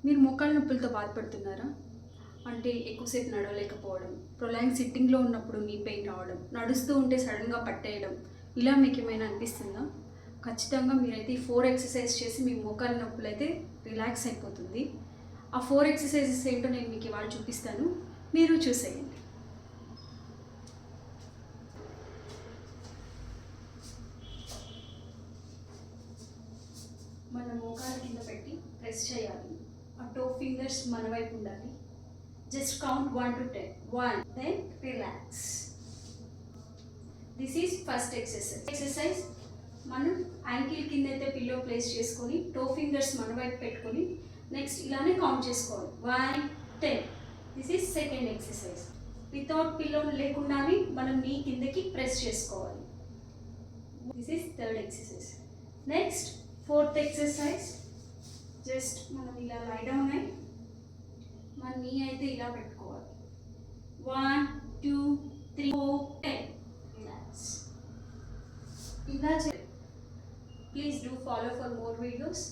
మీరు మోకాళ్ళ నొప్పులతో బాధపడుతున్నారా? అంటే ఎక్కువసేపు నడవలేకపోవడం, ప్రొలాంగ్ సిట్టింగ్‌లో ఉన్నప్పుడు నీ పెయిన్ రావడం, నడుస్తూ ఉంటే సడెన్‌గా పట్టేయడం, ఇలా మీకేమైనా అనిపిస్తుందా? ఖచ్చితంగా మీరైతే ఈ 4 ఎక్సర్‌సైజ్ చేసి మీ మోకాళ్ళ నొప్పులైతే రిలాక్స్ అయిపోతుంది. ఆ 4 ఎక్సర్‌సైజెస్ ఏంటో నేను మీకు ఇవాళ చూపిస్తాను. మీరు చూసేయండి. మన మోకాళ్ళ కింద పెట్టి ప్రెస్ చేయాలి. ఆ టో ఫింగర్స్ మన వైపు ఉండాలి. Just count 1 to 10. 1, then relax. This is first exercise. Exercise మనం యాంకిల్ కింద అయితే పిల్లో ప్లేస్ చేసుకొని టో ఫింగర్స్ మన వైపు పెట్టుకొని నెక్స్ట్ ఇలానే కౌంట్ చేసుకోవాలి. 1, 10. This is second exercise. Without pillow లేకుండానే మనం నీ కిందకి ప్రెస్ చేసుకోవాలి. This is third exercise. Next fourth exercise. Just మనం ఇలా లై డౌన్ అయ్యి మన నీ అయితే ఇలా పెట్టుకోవాలి. 1, 2, 3, 4, 10. రిలాక్స్. ఇలా please do follow for more videos.